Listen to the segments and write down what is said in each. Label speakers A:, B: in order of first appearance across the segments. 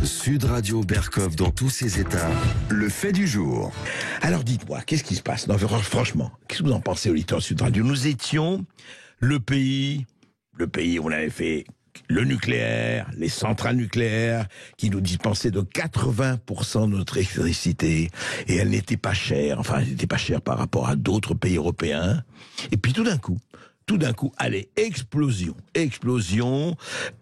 A: Sud Radio Berkov dans tous ses états. Le fait du jour.
B: Alors dites-moi, qu'est-ce qui se passe? Non, franchement, qu'est-ce que vous en pensez, auditeurs de Sud Radio? Nous étions le pays où on avait fait le nucléaire, les centrales nucléaires, qui nous dispensaient de 80% de notre électricité. Et elle n'était pas chère, elle n'était pas chère par rapport à d'autres pays européens. Et puis tout d'un coup, allez, explosion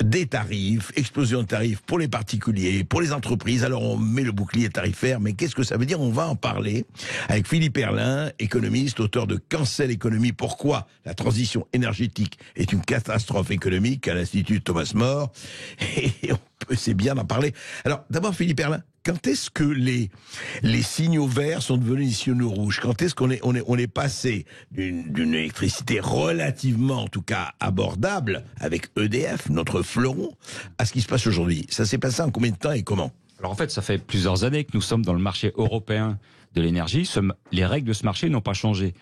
B: des tarifs, explosion de tarifs pour les particuliers, pour les entreprises. Alors on met le bouclier tarifaire, mais qu'est-ce que ça veut dire? On va en parler avec Philippe Herrlin, économiste, auteur de Cancel Économie. Pourquoi la transition énergétique est une catastrophe économique à l'Institut Thomas More. Et c'est bien d'en parler. Alors d'abord Philippe Herrlin, quand est-ce que les signaux verts sont devenus des signaux rouges? Quand est-ce qu'on est passé d'une électricité relativement, en tout cas, abordable, avec EDF, notre fleuron, à ce qui se passe aujourd'hui? Ça s'est passé en combien de temps et comment?
C: Alors en fait, ça fait plusieurs années que nous sommes dans le marché européen de l'énergie. Les règles de ce marché n'ont pas changé.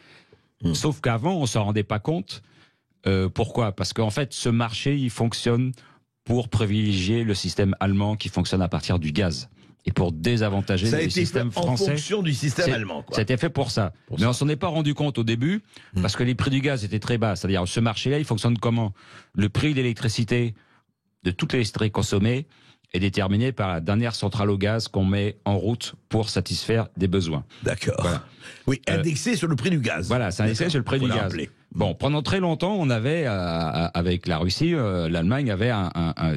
C: Sauf qu'avant, on ne s'en rendait pas compte. Pourquoi? Parce qu'en fait, ce marché, il fonctionne pour privilégier le système allemand qui fonctionne à partir du gaz. Et pour désavantager le système français.
B: En fonction du système allemand, quoi.
C: C'était fait pour ça. Mais on s'en est pas rendu compte au début, parce que les prix du gaz étaient très bas. C'est-à-dire, ce marché-là, il fonctionne comment? Le prix de l'électricité, de toute l'électricité consommée, est déterminé par la dernière centrale au gaz qu'on met en route pour satisfaire des besoins.
B: D'accord.
C: Voilà.
B: Oui, indexé sur le prix du gaz.
C: Voilà, c'est indexé sur le prix du gaz. Bon, pendant très longtemps, on avait, avec la Russie, l'Allemagne avait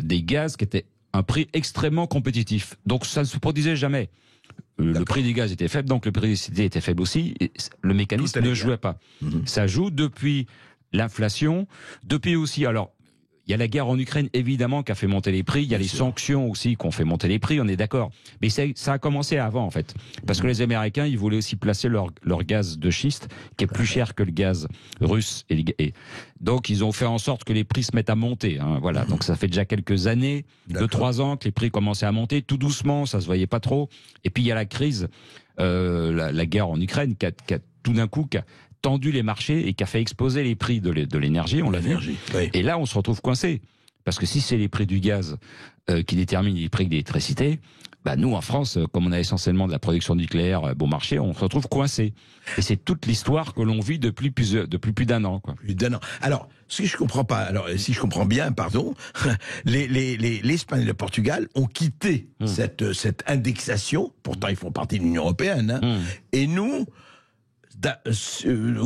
C: des gaz qui étaient un prix extrêmement compétitif. Donc ça ne se produisait jamais. Le prix du gaz était faible, donc le prix de l'électricité était faible aussi. Et le mécanisme ne jouait pas. Ça joue depuis l'inflation, depuis aussi... Alors, il y a la guerre en Ukraine, évidemment, qui a fait monter les prix. Il y a les sanctions aussi qui ont fait monter les prix, on est d'accord. Mais ça a commencé avant, en fait. Parce que les Américains, ils voulaient aussi placer leur gaz de schiste, qui est plus cher que le gaz russe. Et donc, ils ont fait en sorte que les prix se mettent à monter. Hein, voilà. Donc, ça fait déjà quelques années, 2-3 ans, que les prix commençaient à monter, tout doucement, ça se voyait pas trop. Et puis, il y a la crise, la guerre en Ukraine, qui a tout d'un coup... tendu les marchés et qui a fait exploser les prix de l'énergie, on l'a vu.
B: Oui.
C: Et là, on se retrouve coincé. Parce que si c'est les prix du gaz qui déterminent les prix de l'électricité, bah nous, en France, comme on a essentiellement de la production nucléaire bon marché, on se retrouve coincé. Et c'est toute l'histoire que l'on vit depuis plus d'un an, quoi.
B: Plus d'un an. Alors, si je comprends bien, pardon, l'Espagne et le Portugal ont quitté cette indexation. Pourtant, ils font partie de l'Union européenne. Hein, et nous...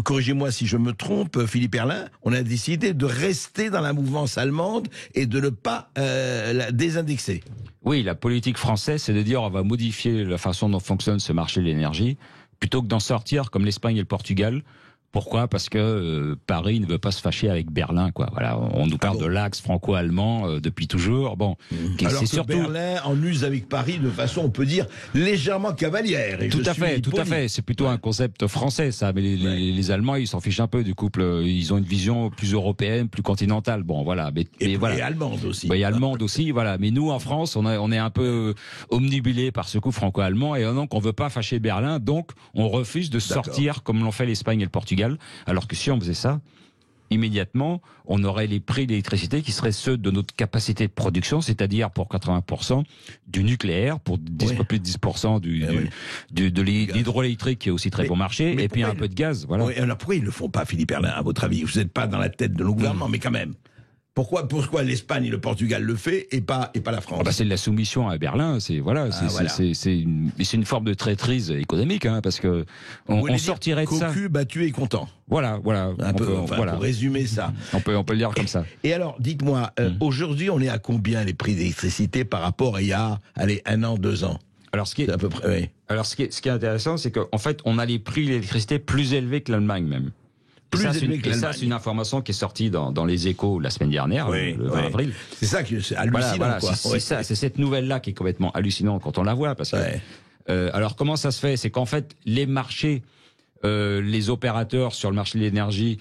B: corrigez-moi si je me trompe, Philippe Herrlin, on a décidé de rester dans la mouvance allemande et de ne pas la désindexer.
C: Oui, la politique française, c'est de dire on va modifier la façon dont fonctionne ce marché de l'énergie, plutôt que d'en sortir comme l'Espagne et le Portugal. Pourquoi? Parce que Paris ne veut pas se fâcher avec Berlin, quoi. Voilà, on nous parle de l'axe franco-allemand depuis toujours. Bon,
B: alors que
C: surtout
B: Berlin en use avec Paris de façon, on peut dire, légèrement cavalière. Et
C: tout à fait. C'est plutôt un concept français, ça. Mais les Allemands, ils s'en fichent un peu du couple. Ils ont une vision plus européenne, plus continentale. Bon, voilà.
B: Et
C: voilà.
B: allemande aussi.
C: Et allemande aussi, voilà. Mais nous, en France, on est un peu omnibulés par ce coup franco-allemand, et donc on veut pas fâcher Berlin, donc on refuse de sortir comme l'ont fait l'Espagne et le Portugal. Alors que si on faisait ça, immédiatement, on aurait les prix d'électricité qui seraient ceux de notre capacité de production, c'est-à-dire pour 80% du nucléaire, pour plus de 10% de l'hydroélectrique qui est aussi très bon marché, et puis un peu de gaz. Voilà.
B: Oui, alors pourquoi ils ne le font pas, Philippe Herrlin, à votre avis? Vous n'êtes pas dans la tête de nos gouvernements, mais quand même. Pourquoi l'Espagne et le Portugal le fait et pas la France?
C: C'est de la soumission à Berlin, c'est une forme de traîtrise économique, hein, parce que on sortirait de ça.
B: Cocu, battu et content.
C: Voilà.
B: Pour résumer ça.
C: On peut le dire comme ça.
B: Et alors, dites-moi, aujourd'hui, on est à combien les prix d'électricité par rapport à il y a, 1 an, 2 ans?
C: Alors, ce qui est
B: à peu près, oui.
C: Alors, ce qui est intéressant, c'est qu'en fait, on a les prix de l'électricité plus élevés que l'Allemagne même. Ça, c'est une information qui est sortie dans les Échos la semaine dernière, le 20 avril.
B: C'est ça qui est hallucinant.
C: C'est cette nouvelle-là qui est complètement hallucinante quand on la voit. Parce que, alors, comment ça se fait? C'est qu'en fait, les marchés, les opérateurs sur le marché de l'énergie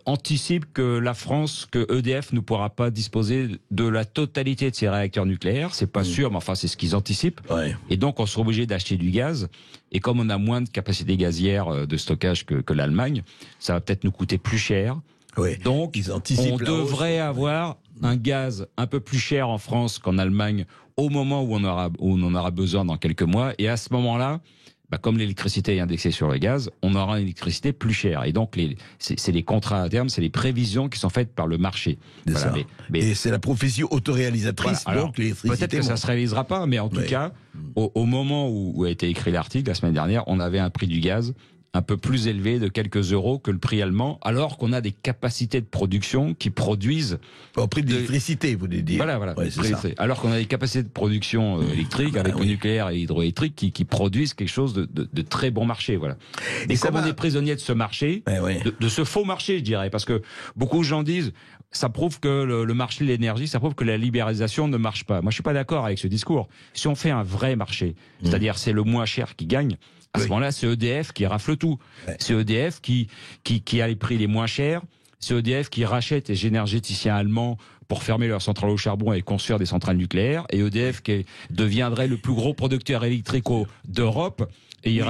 C: anticipe que la France, que EDF ne pourra pas disposer de la totalité de ses réacteurs nucléaires. C'est pas sûr, mais enfin c'est ce qu'ils anticipent.
B: Ouais.
C: Et donc on sera obligé d'acheter du gaz. Et comme on a moins de capacité gazière de stockage que l'Allemagne, ça va peut-être nous coûter plus cher.
B: Ouais.
C: Donc on devrait avoir un gaz un peu plus cher en France qu'en Allemagne au moment où on en aura besoin dans quelques mois. Et à ce moment-là, comme l'électricité est indexée sur le gaz, on aura une électricité plus chère. Et donc, c'est les contrats à terme, c'est les prévisions qui sont faites par le marché.
B: Voilà, et c'est la prophétie autoréalisatrice.
C: Voilà.
B: Donc,
C: peut-être que ça ne se réalisera pas, mais en tout cas, au moment où a été écrit l'article, la semaine dernière, on avait un prix du gaz un peu plus élevé de quelques euros que le prix allemand, alors qu'on a des capacités de production qui produisent...
B: Au prix de l'électricité, vous voulez dire.
C: Voilà.
B: Ouais,
C: alors qu'on a des capacités de production électrique, avec le nucléaire et l'hydroélectrique, qui produisent quelque chose de très bon marché. Voilà. Et comme on est prisonnier de ce marché, de ce faux marché, je dirais, parce que beaucoup de gens disent... Ça prouve que le marché de l'énergie, ça prouve que la libéralisation ne marche pas. Moi, je suis pas d'accord avec ce discours. Si on fait un vrai marché, c'est-à-dire c'est le moins cher qui gagne, à ce moment-là, c'est EDF qui rafle tout. C'est EDF qui a les prix les moins chers. C'est EDF qui rachète les énergéticiens allemands pour fermer leurs centrales au charbon et construire des centrales nucléaires. Et EDF qui deviendrait le plus gros producteur électrique d'Europe. Et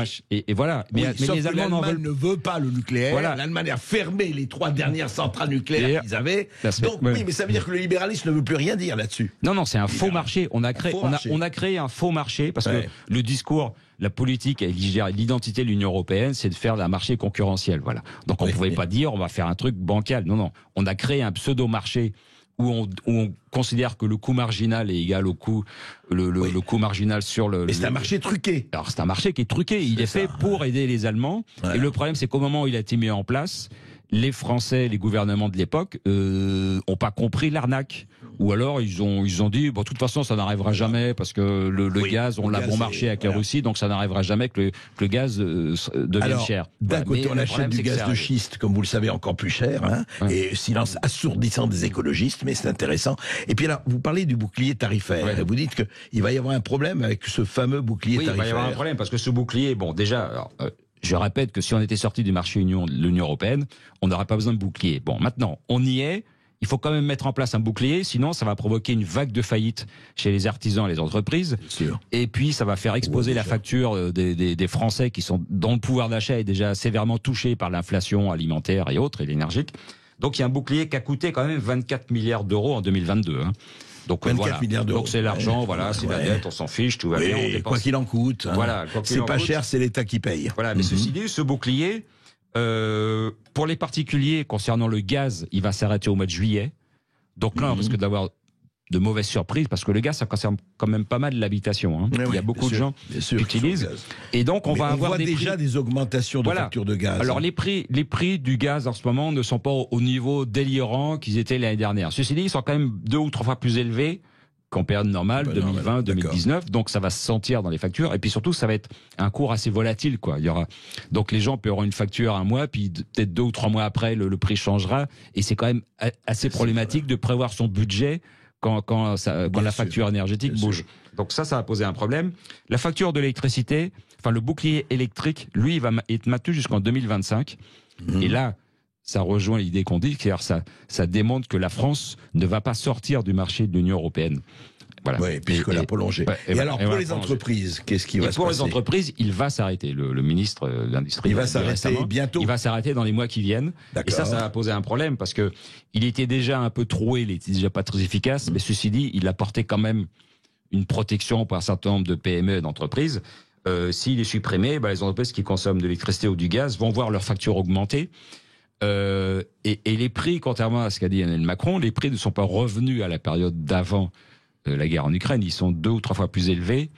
C: voilà. Mais les Allemands
B: ne veut pas le nucléaire. Voilà. L'Allemagne a fermé les 3 dernières centrales nucléaires qu'ils avaient. Donc oui, mais ça veut dire que le libéralisme ne veut plus rien dire là-dessus.
C: Non, c'est un faux marché. On a créé un faux marché parce que le discours, la politique et l'identité de l'Union européenne, c'est de faire un marché concurrentiel. Voilà. Donc on ne pouvait pas dire on va faire un truc bancal. Non. On a créé un pseudo-marché où on considère que le coût marginal est égal au coût, le coût marginal sur le...
B: Mais c'est un marché truqué.
C: Alors c'est un marché qui est truqué, il est fait pour aider les Allemands. Et le problème, c'est qu'au moment où il a été mis en place, les Français, les gouvernements de l'époque, ont pas compris l'arnaque. Ou alors ils ont dit, de toute façon ça n'arrivera jamais parce que le gaz, on l'a bon marché avec la Russie, donc ça n'arrivera jamais que le gaz devienne cher.
B: D'un côté, on achète du gaz de schiste, comme vous le savez, encore plus cher, et silence assourdissant des écologistes, mais c'est intéressant. Et puis là, vous parlez du bouclier tarifaire. Vous dites qu'il va y avoir un problème avec ce fameux bouclier tarifaire.
C: Oui, il va y avoir un problème parce que ce bouclier, déjà... je répète que si on était sorti du marché de l'Union européenne, on n'aurait pas besoin de bouclier. Bon, maintenant, on y est. Il faut quand même mettre en place un bouclier, sinon ça va provoquer une vague de faillite chez les artisans et les entreprises. Et puis ça va faire exploser la facture des Français qui sont dont le pouvoir d'achat est déjà sévèrement touché par l'inflation alimentaire et autres, et l'énergique. Donc il y a un bouclier qui a coûté quand même 24 milliards d'euros en 2022. Donc
B: 24 milliards d'euros.
C: Donc c'est l'argent, c'est la dette, on s'en fiche, tout va bien. On dépense.
B: Quoi qu'il en coûte.
C: Voilà,
B: c'est pas cher, c'est l'État qui paye.
C: Voilà, mais ceci dit, ce bouclier, pour les particuliers, concernant le gaz, il va s'arrêter au mois de juillet. Donc là, on risque d'avoir de mauvaises surprises, parce que le gaz, ça concerne quand même pas mal l'habitation. Il y a beaucoup de gens qui utilisent. Et donc, on va avoir
B: déjà des augmentations de factures de gaz.
C: Alors, les prix du gaz, en ce moment, ne sont pas au niveau délirant qu'ils étaient l'année dernière. Ceci dit, ils sont quand même 2 ou 3 fois plus élevés qu'en période normale, 2020, 2019. Donc, ça va se sentir dans les factures. Et puis surtout, ça va être un cours assez volatile, quoi. Donc, les gens auront une facture un mois, puis peut-être 2 ou 3 mois après, le prix changera. Et c'est quand même assez problématique de prévoir son budget quand la facture énergétique bouge. Donc ça va poser un problème. La facture de l'électricité, le bouclier électrique, lui, il va être maintenu jusqu'en 2025. Et là, ça rejoint l'idée qu'on dit, c'est-à-dire ça démontre que la France ne va pas sortir du marché de l'Union européenne. Voilà.
B: Oui, puisque l'a prolongé. Et alors, pour les entreprises, qu'est-ce qui va se passer ?
C: Pour les entreprises, il va s'arrêter. Le ministre de l'Industrie.
B: Il va s'arrêter bientôt.
C: Il va s'arrêter dans les mois qui viennent. Et ça va poser un problème parce que il était déjà un peu troué, il était déjà pas très efficace, mais ceci dit, il apportait quand même une protection pour un certain nombre de PME et d'entreprises. S'il est supprimé, les entreprises qui consomment de l'électricité ou du gaz vont voir leurs factures augmenter. Et les prix, contrairement à ce qu'a dit Emmanuel Macron, les prix ne sont pas revenus à la période d'avant la guerre en Ukraine. Ils sont 2 ou 3 fois plus élevés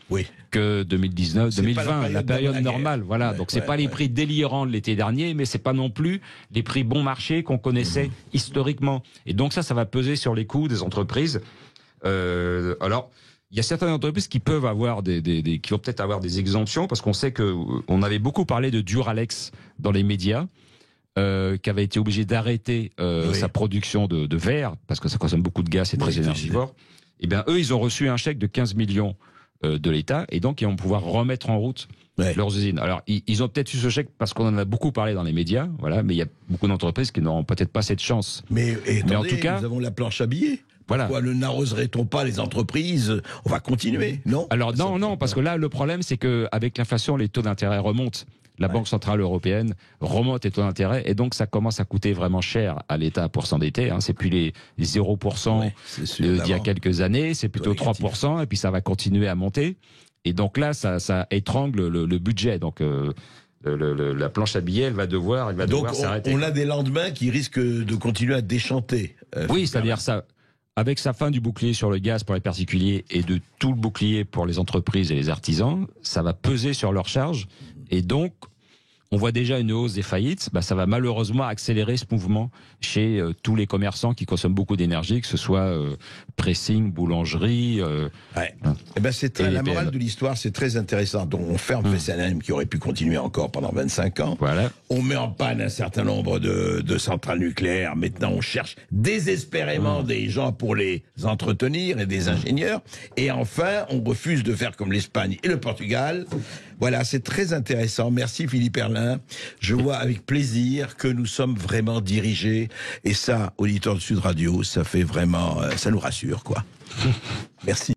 C: que 2019, 2020, la période normale. Voilà. Donc c'est pas les prix délirants de l'été dernier, mais c'est pas non plus les prix bon marché qu'on connaissait historiquement. Et donc ça va peser sur les coûts des entreprises. Alors, il y a certaines entreprises qui peuvent avoir qui vont peut-être avoir des exemptions, parce qu'on sait que on avait beaucoup parlé de Duralex dans les médias. Qui avait été obligé d'arrêter sa production de verre, parce que ça consomme beaucoup de gaz, c'est très énergivore. Eh bien, eux, ils ont reçu un chèque de 15 millions de l'État, et donc ils vont pouvoir remettre en route leurs usines. Alors, ils ont peut-être eu ce chèque parce qu'on en a beaucoup parlé dans les médias, voilà, mais il y a beaucoup d'entreprises qui n'auront peut-être pas cette chance.
B: Mais en tout cas, nous avons la planche à billets.
C: Voilà.
B: Pourquoi ne n'arroserait-on pas les entreprises ? On va continuer, non ?
C: Alors non, parce que là, le problème, c'est qu'avec l'inflation, les taux d'intérêt remontent. la Banque Centrale Européenne remonte les taux d'intérêt, et donc ça commence à coûter vraiment cher à l'État pour s'endetter. Hein. C'est plus les 0% d'il y a quelques années, c'est plutôt 3%, et puis ça va continuer à monter. Et donc là, ça étrangle le budget. Donc la planche à billets, elle va devoir s'arrêter.
B: On a des lendemains qui risquent de continuer à déchanter.
C: Oui, c'est-à-dire ça. Avec sa fin du bouclier sur le gaz pour les particuliers et de tout le bouclier pour les entreprises et les artisans, ça va peser sur leurs charges. Et donc, on voit déjà une hausse des faillites. Ça va malheureusement accélérer ce mouvement chez tous les commerçants qui consomment beaucoup d'énergie, que ce soit pressing, boulangerie.
B: La morale de l'histoire, c'est très intéressant. Donc, on ferme Fessenheim qui aurait pu continuer encore pendant 25 ans.
C: Voilà.
B: On met en panne un certain nombre de centrales nucléaires. Maintenant, on cherche désespérément des gens pour les entretenir et des ingénieurs. Et enfin, on refuse de faire comme l'Espagne et le Portugal. Voilà, c'est très intéressant. Merci Philippe Herrlin. Je vois avec plaisir que nous sommes vraiment dirigés. Et ça, auditeur de Sud Radio, ça fait vraiment, ça nous rassure, quoi. Merci.